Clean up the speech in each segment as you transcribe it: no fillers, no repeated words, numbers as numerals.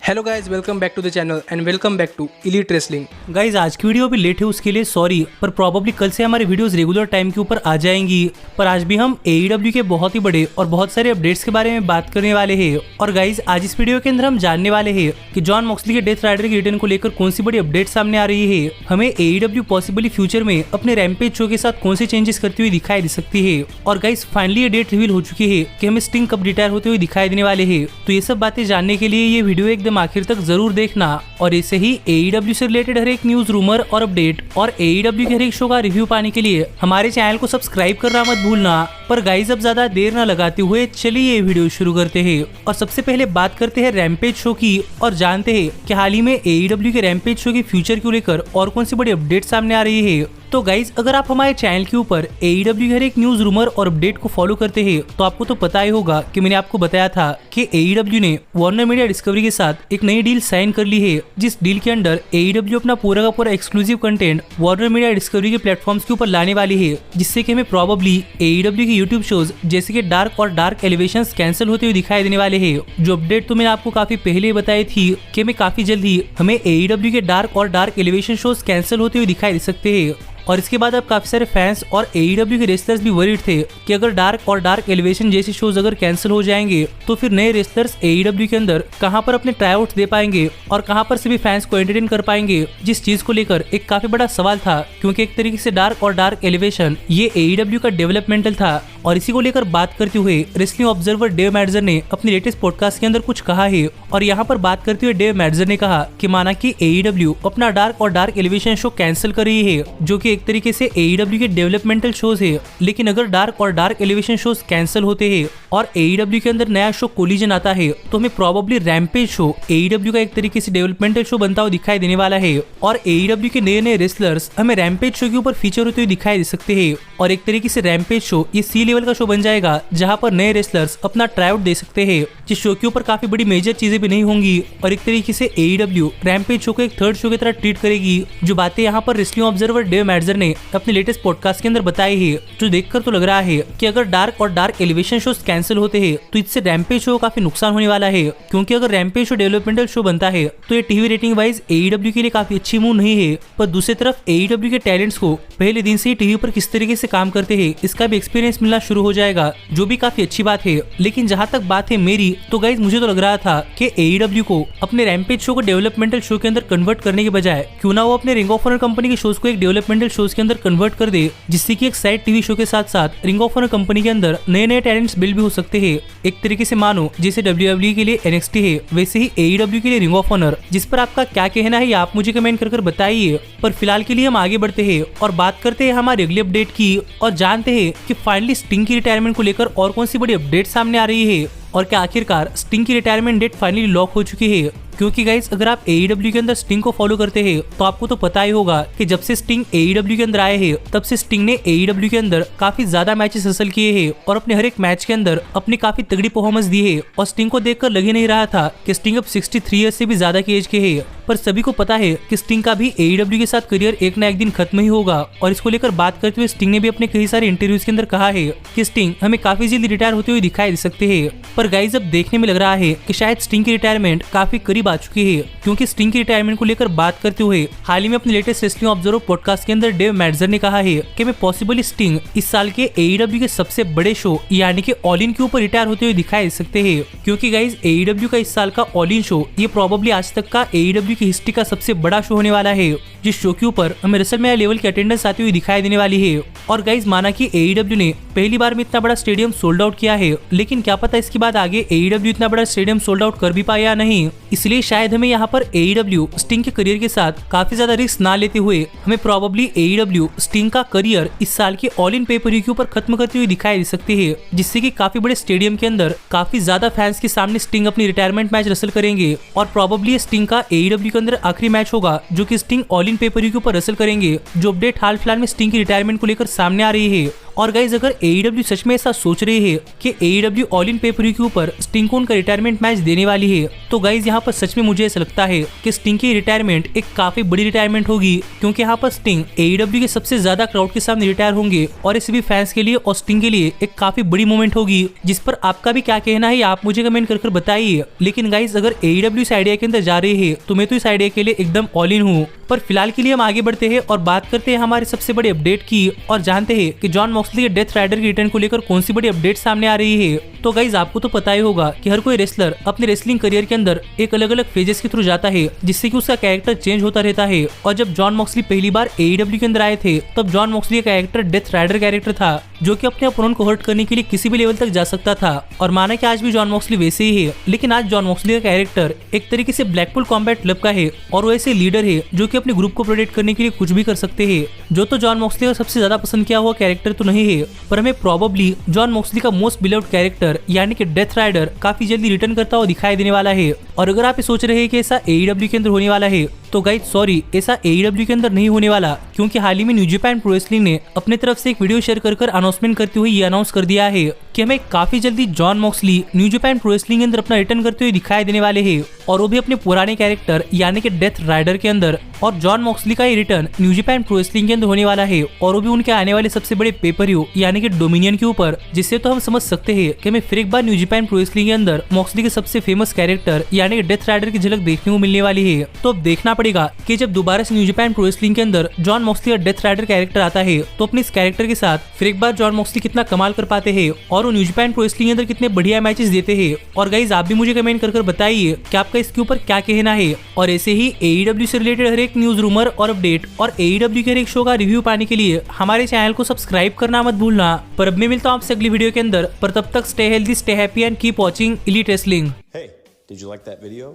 Hello guys, welcome back to the channel and welcome back to Elite Wrestling. Guys आज की video भी late है उसके लिए सॉरी, पर प्रॉब्ली कल से हमारी वीडियोस रेगुलर टाइम के ऊपर आ जाएंगी। पर आज भी हम AEW के बहुत ही बड़े और बहुत सारे अपडेट्स के बारे में बात करने वाले हैं। और गाइज आज इस वीडियो के अंदर हम जानने वाले हैं कि जॉन मॉक्सली के डेथ राइडर के रिटर्न को लेकर कौन सी बड़ी अपडेट सामने आ रही है। हमें AEW पॉसिबली फ्यूचर में अपने रैम्पेज शो के साथ कौन से चेंजेस करती हुई दिखाई दे सकती है। और गाइज फाइनली ये डेट रिवील हो चुकी है कि हमें स्टिंग कब रिटायर होते हुए दिखाई देने वाले हैं। तो ये सब बातें जानने के लिए ये वीडियो एकदम आखिर तक जरूर देखना। और ऐसे ही AEW से रिलेटेड हर एक न्यूज, रूमर और अपडेट और AEW के हर एक शो का रिव्यू पाने के लिए हमारे चैनल को सब्सक्राइब करना मत भूलना। पर गाइज अब ज्यादा देर न लगाते हुए चलिए ये वीडियो शुरू करते हैं। और सबसे पहले बात करते हैं रैम्पेज शो की और जानते हैं कि हाल ही में AEW के रैम्पेज शो के फ्यूचर को लेकर और कौन सी बड़ी अपडेट सामने आ रही है। तो गाइज अगर आप हमारे चैनल के ऊपर AEW के हर एक न्यूज, रूमर और अपडेट को फॉलो करते हैं तो आपको तो पता ही होगा कि मैंने आपको बताया था कि AEW ने वार्नर मीडिया डिस्कवरी के साथ एक नई डील साइन कर ली है, जिस डील के अंदर AEW अपना पूरा का पूरा exclusive content Warner media discovery के प्लेटफॉर्म्स के ऊपर लाने वाली है, जिससे कि हमें प्रॉबली AEW के यूट्यूब शोज जैसे कि डार्क और डार्क एलिवेशंस कैंसिल होते हुए दिखाई देने वाले हैं। जो अपडेट तो मैंने आपको काफी पहले बताई थी कि हमें काफी जल्दी हमें AEW के डार्क और डार्क एलिवेशन शोज कैंसिल होते हुए दिखाई दे सकते हैं। और इसके बाद अब काफी सारे फैंस और AEW के रेसलर्स भी वरीड थे कि अगर डार्क और डार्क एलिवेशन जैसे शोज अगर कैंसिल हो जाएंगे तो फिर नए रेसलर्स AEW के अंदर कहां पर अपने ट्राईआउट्स दे पाएंगे और कहां पर सभी फैंस को एंटरटेन कर पाएंगे, जिस चीज को लेकर एक काफी बड़ा सवाल था। क्योंकि एक तरीके से डार्क और डार्क एलिवेशन ये AEW का डेवलपमेंटल था। और इसी को लेकर बात करते हुए रेसलिंग ऑब्जर्वर डेव मैडजर ने अपने लेटेस्ट पॉडकास्ट के अंदर कुछ कहा है। और यहाँ पर बात करते हुए डेव मैडजर ने कहा कि माना कि AEW अपना डार्क और डार्क एलिवेशन शो कैंसिल कर रही है, जो कि एक तरीके से AEW के डेवलपमेंटल शोज है। लेकिन अगर डार्क और डार्क एलिवेशन शोज कैंसिल होते हैं और AEW के अंदर नया शो कोलिजन आता है तो हमें प्रॉबली रैम्पेज शो AEW का एक तरीके से डेवलपमेंटल शो बनता हुआ दिखाई देने वाला है। और AEW के नए नए रेसलर्स हमें रैम्पेज शो के ऊपर फीचर होते हुए दिखाई दे सकते हैं। और एक तरीके से रैम्पेज शो ये C लेवल का शो बन जाएगा, जहां पर नए रेसलर्स अपना ट्राईआउट दे सकते हैं, जिस शो के ऊपर काफी बड़ी मेजर चीजें भी नहीं होंगी। और एक तरीके से AEW रैम्पेज शो को एक थर्ड शो की तरह ट्रीट करेगी। जो बातें यहाँ पर रेसलिंग ऑब्जर्वर डेव मैडजर ने अपने लेटेस्ट पॉडकास्ट के अंदर बताई है, जो देखकर तो लग रहा है कि अगर डार्क और डार्क एलिवेशन शोज कैंसिल होते हैं तो इससे रैम्पेज शो काफी नुकसान होने वाला है। क्योंकि अगर रैम्पेज शो डेवलपमेंटल शो बनता है तो ये टीवी रेटिंग वाइज AEW के लिए काफी अच्छी मूव नहीं है। पर दूसरी तरफ AEW के टैलेंट्स को पहले दिन से ही टीवी पर किस तरीके से काम करते हैं इसका भी एक्सपीरियंस मिलना शुरू हो जाएगा, जो भी काफी अच्छी बात है। लेकिन जहां तक बात है मेरी, तो गाइज मुझे तो लग रहा था कि AEW को अपने रैम्पेज शो को डेवलपमेंटल शो के अंदर कन्वर्ट करने के बजाय क्यों ना वो अपने रिंग ऑफ ऑनर कंपनी के शोज को एक डेवलपमेंटल शोज के अंदर कन्वर्ट कर दे, जिससे कि एक साइड टीवी शो के साथ साथ रिंग ऑफ ऑनर कंपनी के अंदर नए नए टैलेंट्स बिल्ड भी हो सकते हैं। एक तरीके से मानो जैसे WWE के लिए NXT है, वैसे ही AEW के लिए रिंग ऑफ ऑनर। जिस पर आपका क्या कहना है ये आप मुझे कमेंट कर बताइए। पर फिलहाल के लिए हम आगे बढ़ते हैं और बात करते हैं हमारे अगले अपडेट की और जानते हैं कि फाइनली स्टिंग की रिटायरमेंट को लेकर और कौन सी बड़ी अपडेट सामने आ रही है और क्या आखिरकार स्टिंग की रिटायरमेंट डेट फाइनली लॉक हो चुकी है। क्योंकि गाइज अगर आप AEW के अंदर स्टिंग को फॉलो करते हैं तो आपको तो पता ही होगा कि जब से स्टिंग AEW के अंदर आए हैं तब से स्टिंग ने AEW के अंदर काफी ज्यादा मैचेस हासिल किए हैं और अपने हर एक मैच के अंदर अपनी काफी तगड़ी परफॉर्मेंस दी है। और स्टिंग को देखकर लग ही नहीं रहा था कि स्टिंग अब 63 ईयर्स से भी ज्यादा की एज के है। पर सभी को पता है कि स्टिंग का भी AEW के साथ करियर एक ना एक दिन खत्म ही होगा। और इसको लेकर बात करते हुए स्टिंग ने भी अपने कई सारे इंटरव्यूज के अंदर कहा है कि स्टिंग हमें काफी जल्दी रिटायर होते हुए दिखाई दे सकते हैं। पर गाइज अब देखने में लग रहा है कि शायद स्टिंग की रिटायरमेंट काफी करीब आ चुकी है। क्योंकि स्टिंग की रिटायरमेंट को लेकर बात करते हुए हाल ही में अपने लेटेस्ट रेसलिंग ऑब्जर्वर पॉडकास्ट के अंदर डेव मैडजर ने कहा है कि मैं पॉसिबली स्टिंग इस साल के AEW के सबसे बड़े शो यानी कि ऑल इन के ऊपर रिटायर होते हुए दिखाई दे सकते हैं। क्योंकि गाइज AEW का इस साल का ऑल इन शो ये प्रॉबली आज तक का AEW की हिस्ट्री का सबसे बड़ा शो होने वाला है, जिस शो के ऊपर हमें रेसलमैनिया लेवल की अटेंडेंस आती हुई दिखाई देने वाली है। और गाइज माना कि AEW ने पहली बार में इतना बड़ा स्टेडियम सोल्ड आउट किया है, लेकिन क्या पता इसके बाद आगे AEW इतना बड़ा स्टेडियम सोल्ड आउट कर भी पाए या नहीं। इसलिए शायद हमें यहाँ पर AEW स्टिंग के करियर के साथ काफी ज्यादा रिस्क ना लेते हुए हमें प्रॉबली AEW स्टिंग का करियर इस साल के ऑल इन पेपर के ऊपर खत्म करते हुए दिखाई दे सकते हैं, जिससे कि काफी बड़े स्टेडियम के अंदर काफी ज्यादा फैंस के सामने स्टिंग अपनी रिटायरमेंट मैच रसल करेंगे। और प्रॉबली स्टिंग का AEW के अंदर आखिरी मैच होगा जो कि स्टिंग ऑल इन पेपर के ऊपर रसल करेंगे। जो अपडेट हाल फिलहाल में स्टिंग की रिटायरमेंट को लेकर सामने आ रही है और गाइज अगर AEW सच में ऐसा सोच रही है कि AEW ऑल इन पेपर के ऊपर स्टिंग को उनका रिटायरमेंट मैच देने वाली है, तो गाइज यहाँ पर सच में मुझे ऐसा लगता है कि स्टिंग की रिटायरमेंट एक काफी बड़ी रिटायरमेंट होगी, क्योंकि यहाँ पर स्टिंग AEW के सबसे ज्यादा क्राउड के सामने रिटायर होंगे और इसे भी फैंस के लिए और स्टिंग के लिए एक काफी बड़ी मोमेंट होगी। जिस पर आपका भी क्या कहना है आप मुझे कमेंट कर बताइए। लेकिन गाइज अगर AEW इस आइडिया के अंदर जा रही है तो मैं तो इस आइडिया के लिए एकदम ऑल इन हूँ। पर फिलहाल के लिए हम आगे बढ़ते हैं और बात करते हैं हमारे सबसे बड़े अपडेट की और जानते हैं कि जॉन मॉक्सली के डेथ राइडर के रिटर्न को लेकर कौन सी बड़ी अपडेट सामने आ रही है। तो गाइज आपको तो पता ही होगा कि हर कोई रेसलर अपने रेसलिंग करियर के अंदर एक अलग अलग फेजेस के थ्रू जाता है, जिससे कि उसका कैरेक्टर चेंज होता रहता है। और जब जॉन मॉक्सली पहली बार AEW के अंदर आए थे तब जॉन मॉक्सली का कैरेक्टर डेथ राइडर कैरेक्टर था, जो कि अपने अपोनेंट को हर्ट करने के लिए किसी भी लेवल तक जा सकता था। और माना कि आज भी जॉन मॉक्सली वैसे ही है, लेकिन आज जॉन मॉक्सली का कैरेक्टर एक तरीके से ब्लैकपुल कॉम्बैट क्लब का है और वो ऐसे लीडर है जो कि अपने ग्रुप को प्रोटेक्ट करने के लिए कुछ भी कर सकते हैं। जो तो जॉन मॉक्सली का सबसे ज्यादा पसंद किया हुआ कैरेक्टर तो नहीं है, पर हमें प्रोबेबली जॉन मॉक्सली का मोस्ट बिलव्ड कैरेक्टर यानी कि डेथ राइडर काफी जल्दी रिटर्न करता हुआ दिखाई देने वाला है। और अगर आप ये सोच रहे हैं कि ऐसा AEW के अंदर होने वाला है, तो गाइज सॉरी, ऐसा AEW के अंदर नहीं होने वाला, क्योंकि हाल ही में न्यू जापान प्रो रेसलिंग ने अपने तरफ से एक वीडियो शेयर कर अनाउंसमेंट करते हुए ये अनाउंस कर दिया है कि हमें काफी जल्दी John Moxley new Japan pro wrestling के अंदर अपना रिटर्न करते हुए दिखाई देने वाले हैं, और वो भी अपने पुराने कैरेक्टर यानी कि डेथ राइडर के अंदर। और जॉन मॉक्सली का ये return new Japan pro wrestling के अंदर होने वाला है, और वो भी उनके आने वाले सबसे बड़े पेपर व्यू यानी कि डोमिनियन के ऊपर, जिससे तो हम समझ सकते हैं कि हमें फिर एक बार न्यू जापान प्रो रेसलिंग के अंदर मॉक्सली के सबसे फेमस कैरेक्टर यानी कि डेथ राइडर की झलक देखने को मिलने वाली है। तो अब देखना पड़ेगा कि जब दोबारा से न्यू जापान प्रो रेसलिंग के अंदर जॉन मॉक्सली का डेथ राइडर कैरेक्टर आता है तो अपने इस कैरेक्टर के साथ फिर एक बार जॉन मॉक्सली कितना कमाल कर पाते हैं और वो न्यू जापान प्रो रेसलिंग के अंदर कितने बढ़िया मैचेस देते हैं। और गाइज आप भी मुझे कमेंट कर बताइए कि आपका इसके ऊपर क्या कहना है। और ऐसे ही AEW से रिलेटेड हर एक न्यूज, रूमर और अपडेट और AEW के हर एक शो का रिव्यू पाने के लिए हमारे चैनल को सब्सक्राइब करना मत भूलना। पर अब मैं मिलता हूँ आपसे अगली वीडियो के अंदर, पर तब तक stay healthy, stay happy and keep watching elite wrestling. Hey, did you like that video?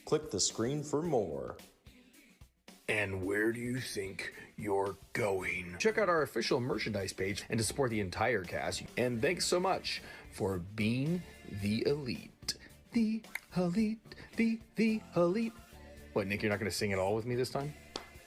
Click the screen for more. And where do you think you're going? Check out our official merchandise page and to support the entire cast. And thanks so much for being the elite. The elite, the elite. What, Nick, you're not going to sing it all with me this time?